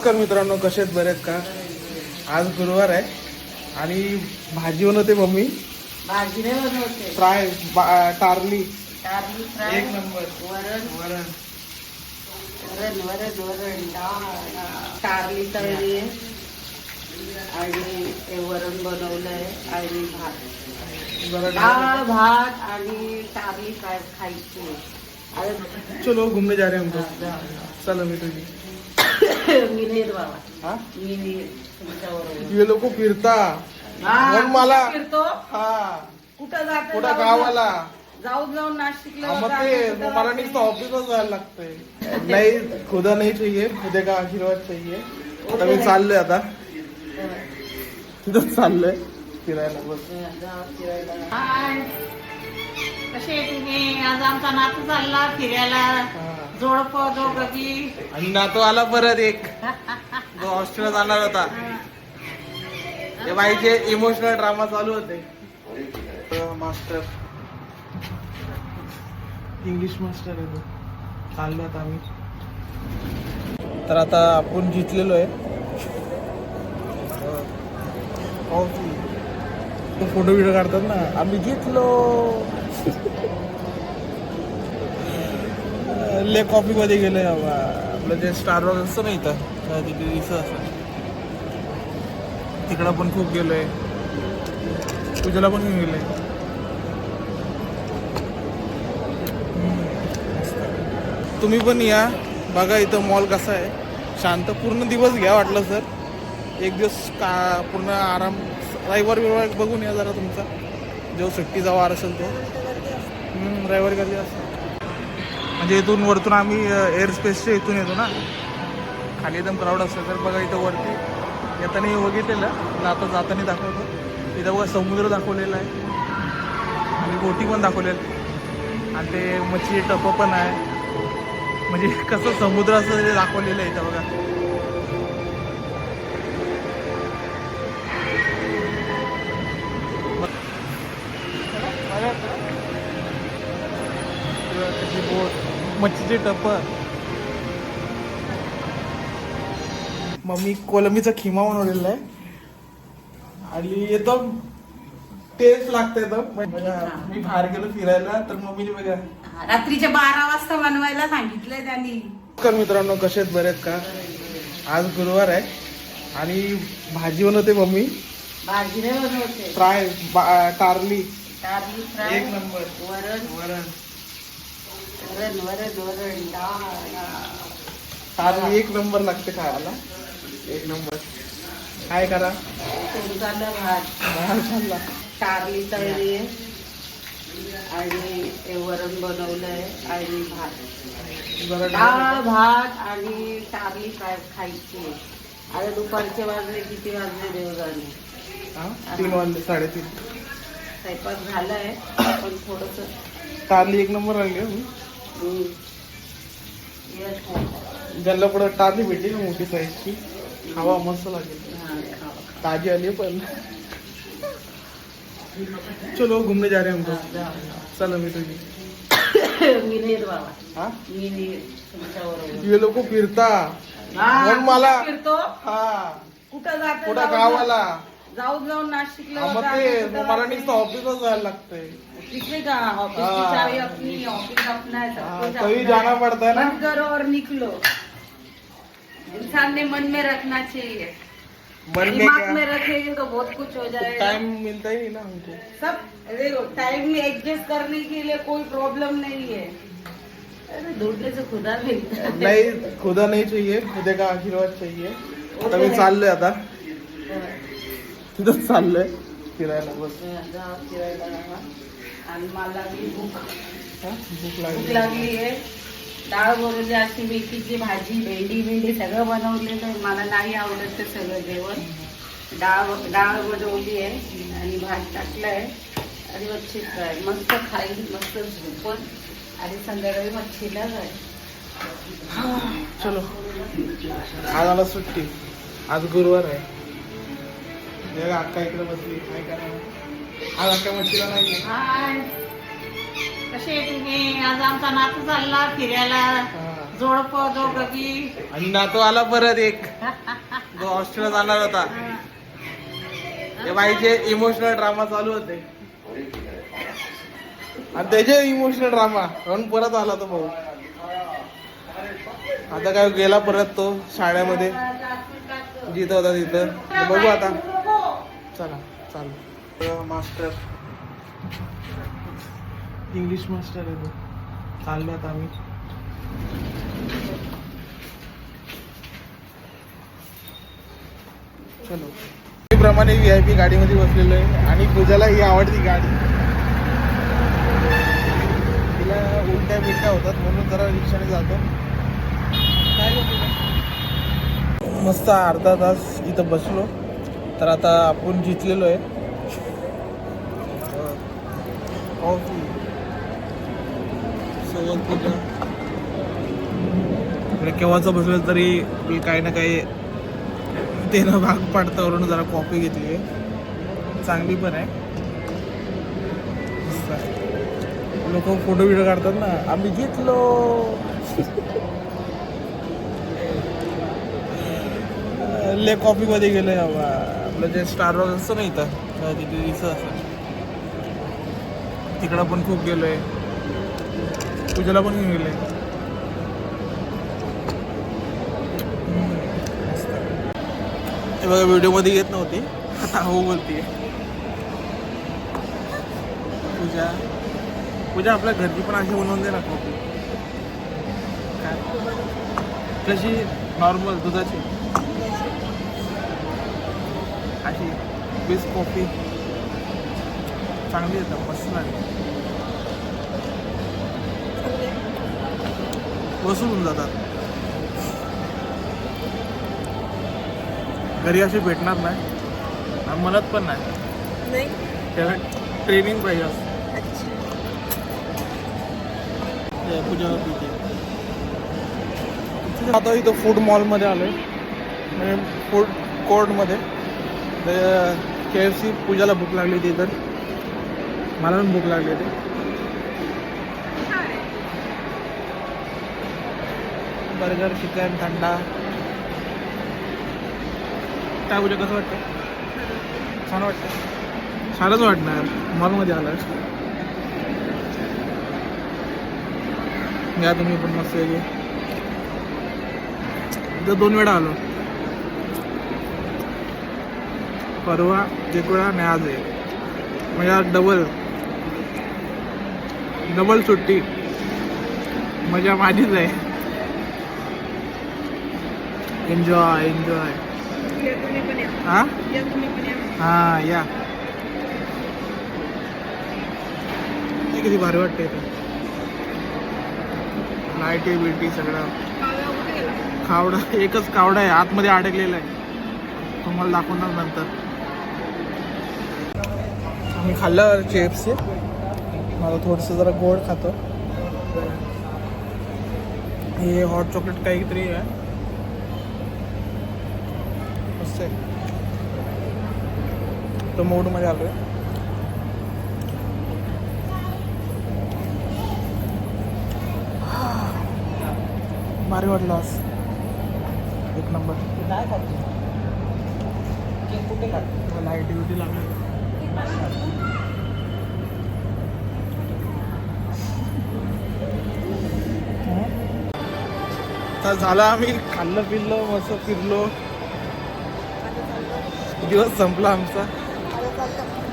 नमस्कार मित्रांनो, कसे आहेत? बरेच का? आज गुरुवार आहे आणि भाजी बनवते मम्मी. भाजी नाही बनवते. फ्राय टारली टारली फ्राय, एक नंबर. वरण वरण वरण वरण वरण डाळ, टारली तळली आहे आणि ते वरण बनवलंय आणि भात, जरा डाळ भात आणि टारली फ्राय खायची आहे. चलो घूमने जा रहे हैं हम तो. चलो मी तुझी मी नाही रे बाबा, हा मी नाही तुमच्याबरोबर. ये लोक फिरता हा, मग मला फिरतो. हा कुठं जातो? कुठं गावाला जाऊन जाऊन नाशिकला मग जातो, ते कुठं मला जाते? नुसतं ऑफिसच जायला लागतंय. नाही, खुदा नाही चाहिए, खुदे का आशीर्वाद चाहिए. आता मी चाललोय, आता तिथं चाललोय फिरायला. बस हाय, कसे आहे तुम्ही? आज आमचा नातू चालला फिरायला, हा. जोडप दोघी. आणि नातू आला परत एक, जो हॉस्टेलला जाणार होता. ते बाईचे इमोशनल ड्रामा चालू होते. मास्टर, इंग्लिश मास्टर आहे तो. चाललो आता आम्ही. तर आता आपण जिंकलेलो आहे. फोटो व्हिडिओ काढतात ना, आम्ही जिंकलो. ले कॉफी मध्ये गेलोय बाबा. आपलं जे स्टार वॉक असतं ना इथं, तिथे दिसत असं. तिकडं पण खूप गेलोय. पूजेला पण घेऊन गेलोय. तुम्ही पण या, बघा इथं मॉल कसा आहे. शांत, पूर्ण दिवस घ्या वाटलं सर. एक दिवस का पूर्ण आराम, रविवार बघून या जरा तुमचा, जो सुट्टीचा वार असेल तो. रविवारी कधी असं म्हणजे इथून वरतून आम्ही एअर स्पेसच्या इथून येतो ना, खाली एकदम क्राऊड असतं. तर बघा इथं वरती येताना बघितलेलं ना, आता जाताना दाखवतो. इथं बघा समुद्र दाखवलेला आहे आणि बोटी पण दाखवलेलं आणि ते मच्छी टप पण आहे. म्हणजे कसं समुद्र असं ते दाखवलेलं आहे इथं बघा. बोट, मच्छीचे टप. मम्मी कोलंबीचा खिमा बनवलेला आहे आणि एकदम टेस्ट लागतं एकदम. मी बाहेर गेलो फिरायला तर मम्मीने बघा रात्रीच्या 12 वाजता बनवायला सांगितलंय त्यांनी. नमस्कार मित्रांनो, कसे आहेत? बरेच का? आज गुरुवार आहे आणि भाजी बनवते मम्मी. भाजी नाही बनवते. फ्राय टारली टारली फ्राय, एक नंबर. वरण वरण वरण वरण वरण डाळ. टारली एक नंबर लागते खायला, एक नंबर. काय करा, तुमचा भात, टारली तळली आहे आणि ते वरण बनवलंय आणि भात, जरा डाळ भात आणि टारली फ्राय खायची आहे. आता दुपारचे वाजले, किती वाजले देवगाने? 3 वाजले, 3:30. स्वयंपाक झालाय, पण थोडस टारली एक नंबर लागली. ज्यांना पुढे टारली भेटली ना मोठी साईजची, खावा, मस्त लागेल. ताजी आली पण. चलो घूमने जा रहे हैं हम तो. चलो मी तुझी मी नाही रे बाबा, हा. मी नाही तुमच्याबरोबर. ये लोक फिरता हा, मग मला फिरतो. हा कुठं जातो? कुठं गावाला जाऊन जाऊन नाशिकला मग जातो, ते कुठं मला जाते? नुसतं ऑफिसच जायला लागतंय. किसने कहा ऑफिस की हाँ। चाबी अपनी, ऑफिस अपना है, सब हाँ, कुछ तभी अपना जाना है। पड़ता है ना। बंद करो और निकलो। इंसान ने मन में रखना चाहिए, मन में दिमाग क्या, में रखेंगे तो बहुत कुछ हो जाएगा। टाइम मिलता ही नहीं ना हमको. सब देखो, टाइम में एडजस्ट करने के लिए कोई प्रॉब्लम नहीं है। अरे ढूंढने से खुदा मिलता है। नहीं, खुदा नहीं चाहिए, खुदे का आशीर्वाद चाहिए. आता मी चाललोय, आता तिथंच चाललोय फिरायला. बस जाऊ फिरायला जावा. आणि मला बी भूक भूक भूक लागली. लागली आहे. डाळ बनवली, अशी मेथीची भाजी, भेंडी सगळं बनवलेलं आहे. मला नाही आवडत ते सगळं जेवण. डाळ बनवली आहे आणि भात टाकलाय आणि मच्छी फ्राय. मस्त खाईल, मस्त झोपण आणि संध्याकाळी मच्छीला जाय. चलो, आज आला सुट्टी, आज गुरुवार आहे. बघा अक्का इकडे बसली, काय करा. आज अक्का मच्छीला नाही. हाय, कसे आहे तुम्ही? आज आमचा नातू चालला फिरायला, हा. जोडपं दोघी. आणि नातू आला परत एक जो हॉस्टेलला जाणार होता. ते बाईचे इमोशनल ड्रामा चालू होते आणि त्याचे इमोशनल ड्रामा म्हणून परत आला तो भाऊ. आता काय गेला परत तो शाळेमध्ये जिथं होता तिथं. बघू आता. चला चालू. मास्टर इंग्लिश मास्टर आहे तो. चाललो आता आम्ही. चलो. प्रमाणे VIP गाडीमध्ये बसलेलो आहे आणि पूजाला ही आवडती गाडी. तिला उलट्या बिलट्या होतात म्हणून जरा रिक्षाने जातो. मस्त अर्धा तास इथं बसलो. तर आता आपण जिंकलेलो आहे. सोबत पूजा इकडे केव्हाचं बसलं तरी काही ना काही ते ना भाग पाडता वरून जरा कॉफी घेतली आहे. चांगली पण आहे. लोक फोटो बिटो काढतात ना, आम्ही जिंकलो. ले कॉफी मध्ये गेलोय बाबा. आपलं जे स्टार वॉक असतं ना इथं तिथे दिसत असं. तिकडं पण खूप गेलोय. पूजेला पण घेऊन गेलोय. हे बघा व्हिडिओ मध्ये येत नव्हती, आता हो बोलतीये. पूजा आपल्या घरची पण अशी बनवून दे ना कॉफी. काय कशी नॉर्मल दुधाची अशी बेस्ट कॉफी चांगली येतात. मस्त लागली. वसूल होऊन जातात. घरी असे भेटणार नाही आणि म्हणत पण नाही. तेव्हा ट्रेनिंग पाहिजे असं. पूजा पिते. आता इथं फूड मॉलमध्ये आलो आहे, म्हणजे फूड कोर्टमध्ये. KFC पूजाला भूक लागली होती, तर मला पण भूक लागली होती. बर्गर, चिकन, थंडा. काय पूजा कसं वाटतं? छान वाटतं. छानच वाटणार मॉलमध्ये आलं. या तुम्ही पण मस्त आहे. इथं 2 वेळा आलो. परवा एक वेळा आणि आज आहे. म्हणजे आज डबल सुट्टी. मजा माझीच आहे. एन्जॉय. हां हां या. किती भारी वाटते इथं. लाईटी बिटी सगळं. कावडा एकच कावडा आहे आतमध्ये अडकलेला आहे. तुम्हाला दाखवणार नंतर. आम्ही खाल्लं KFC. मला थोडंसं जरा गोड खातो. हे हॉट चॉकलेट काहीतरी आहे. मस्त आहे. तो मोडमध्ये आलो आहे. भारी वाटलं आज. एक नंबर. लाईट ड्युटी लागली. तर झालं आम्ही खाल्लं पिल्लो मस्त फिरलो. दिवस संपला आमचा.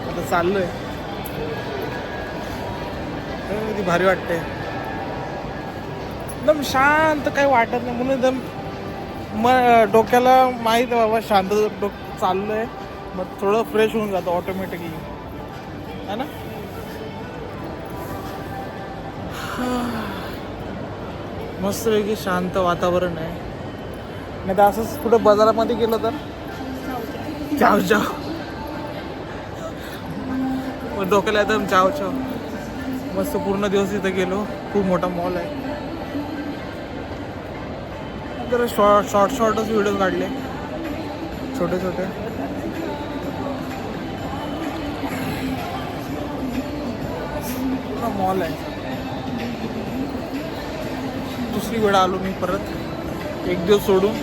आता चाललोय. किती भारी वाटते. एकदम शांत, काही वाटत नाही म्हणून एकदम डोक्याला माहीत आहे बाबा शांत चाललोय. मग थोडं फ्रेश होऊन जातं ऑटोमॅटिकली, है ना. मस्त वेगळी शांत वातावरण आहे. नाही तर असंच कुठं बाजारामध्ये गेलं तर चाव डोक्याला एकदम चाव मस्त. पूर्ण दिवस इथं गेलो. खूप मोठा मॉल आहे. जरा शॉर्टच व्हिडिओ काढले छोटे. मॉल आहे. दुसरी वेळा आलो मी परत एक दिवस सोडून.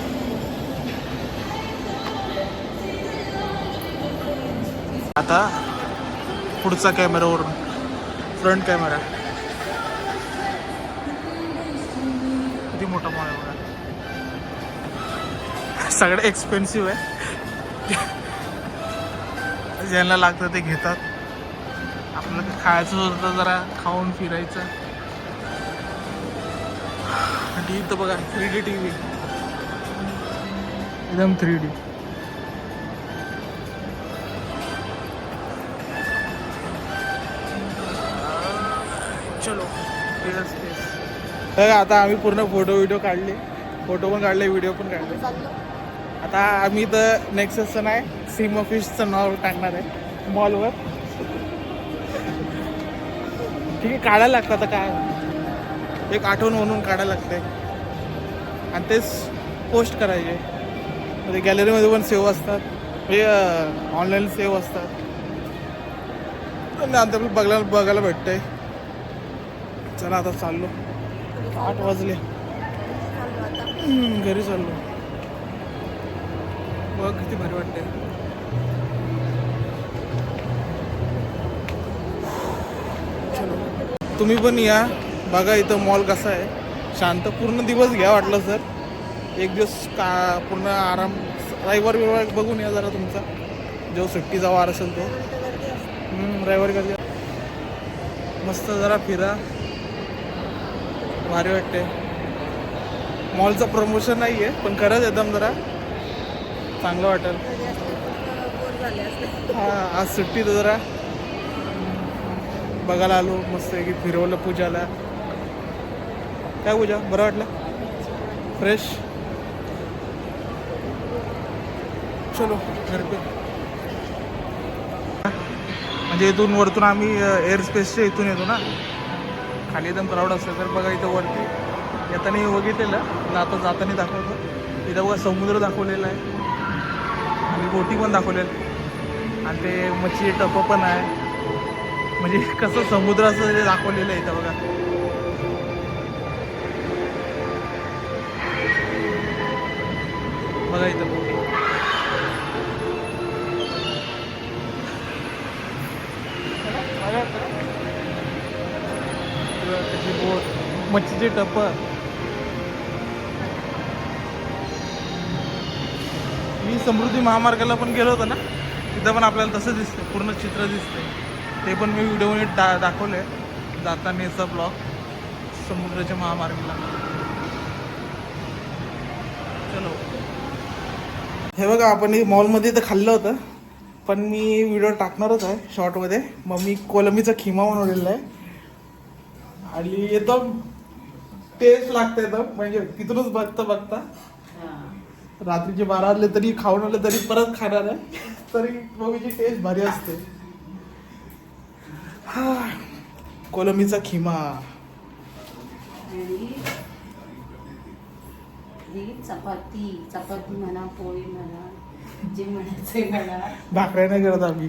आता पुढचा कॅमेरावरून फ्रंट कॅमेरा किती मोठा मॉल आहे बघा. सगळं एक्सपेन्सिव्ह आहे. ज्यांना लागतं ते घेतात. आपलं खायचं होतं जरा खाऊन फिरायचं. आणि इथं बघा 3D TV एकदम 3D. चलो आता आम्ही पूर्ण फोटो काढले. फोटो पण काढले, व्हिडिओ पण काढले. आता आम्ही इथं नेक्स्ट आहे सिम फिशचं नाव टाकणार आहे मॉलवर. ठीक आहे, काढायला लागतं आता काय, एक आठवण म्हणून काढायला लागते आणि तेच पोस्ट करायचे. म्हणजे गॅलरीमध्ये पण सेव्ह असतात, म्हणजे ऑनलाईन सेव्ह असतात. आता बघायला भेटतंय. चला आता चाललो, 8 वाजले. घरी चाललो. बघ किती भारी वाटते. चलो तुम्ही पण या, बघा इथं मॉल कसा आहे, शांत. पूर्ण दिवस घ्या वाटलं सर, एक दिवस का पूर्ण आराम. रविवार बघून या जरा तुमचा, जो सुट्टीचा वार असेल तो. रविवार गर्दी मस्त, जरा फिरा, भारी वाटते. मॉलचं प्रमोशन नाही आहे पण खरंच एकदम जरा चांगलं वाटेल. हां, आज सुट्टी तर जरा बघायला आलो. मस्त आहे की फिरवलं पूजाला. काय पूजा, बरं वाटलं, फ्रेश. चलो घर पे. म्हणजे इथून वरतून आम्ही एअर स्पेसच्या इथून येतो ना, खाली एकदम क्राऊड असतं. तर बघा इथं वरती येताना बघितलेलं, आता जाताना दाखवतो. इथं बघा समुद्र दाखवलेला आहे आणि बोटी पण दाखवलेलं आणि ते मच्छी टप पण आहे. म्हणजे कसं समुद्र असं ते दाखवलेलं आहे इथं बघा. बघा इथं बोटी. बोट, मच्छीचे टप. मी समृद्धी महामार्गाला पण गेलो होतो ना, तिथं पण आपल्याला तसं दिसतं, पूर्ण चित्र दिसतंय. ते पण मी व्हिडिओमध्ये दाखवलं आहे, जातानाचा ब्लॉग समुद्राच्या महामार्गाला. चलो हे बघा, आपण मॉलमध्ये तर खाल्लं होतं, पण मी व्हिडिओ टाकणारच आहे शॉर्टमध्ये. मग मी कोलंबीचा खिमा बनवलेला आहे आणि एकदम टेस्ट लागतं एकदम. म्हणजे तिथूनच बघता रात्रीचे 12 वाजले तरी खाऊन आले तरी परत खाणार आहे. तरी कोलंबीची टेस्ट भारी असते. कोलंबीचा खिमा, चपाती म्हणा, पोळी म्हणा, जे म्हणायचंय मला. भाकऱ्या नाही करत आम्ही,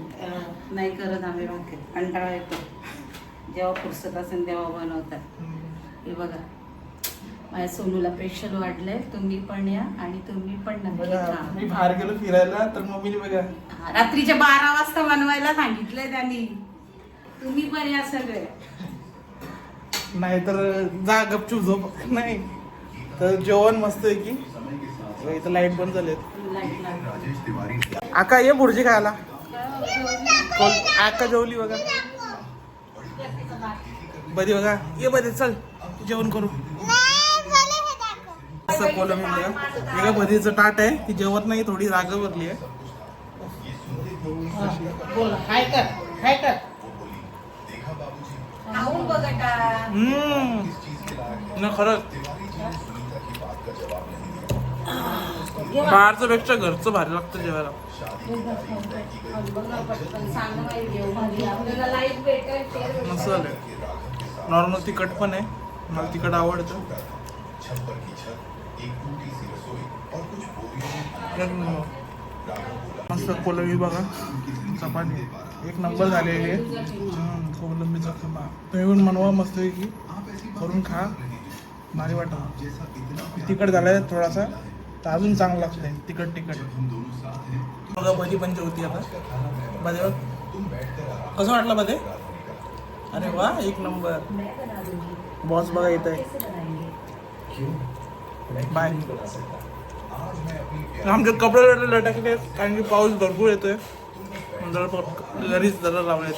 नाही करत आम्ही भाकरी, कंटाळा येतो. जेव्हा फुरसत असेल तेव्हा बनवतात. हे बघा, माझ्या सोनूला स्पेशल वाढलंय. तुम्ही पण या आणि तुम्ही पण नक्की खा. मी बाहेर गेलो फिरायला तर मम्मीने बघा रात्रीच्या 12 वाजता बनवायला सांगितलंय त्यांनी. तुम्ही पण या सगळे, नाहीतर जा गपचूप झोप. नाही तर जेवण मस्त आहे की. इथं लाईट पण झालेत. आका ये भुर्जी खायला. आका जेवली बघा, बरी बघा. ये बरे, चल जेवण करू. असं कोलंबी बघा, एका भरीचं ताट आहे. ती जेवत नाही, थोडी रागावरली आहे. खरंच बाहेरचं पेक्षा घरचं भारी लागतं जेवायला. मस्त झालंय. नॉर्मल तिखट पण आहे, मला तिखट आवडतं. मस्त कोलंबी बघा, चपाती एक नंबर झालेली आहे. कोलंबीचा खिमा तुम्ही पण बनवा, मस्त की करून खा. भारी वाटत. तिखट झालाय थोडासा तर अजून चांगलं लागतंय तिखट. बघा भजी पण जेवती आता. बघ कसं वाटलं बघे? अरे वा एक नंबर. बॉस बघा येत आहे. बाय. आमचे कपडे लटकले कारण की पाऊस भरपूर येतोय. घरीच जरा लावले.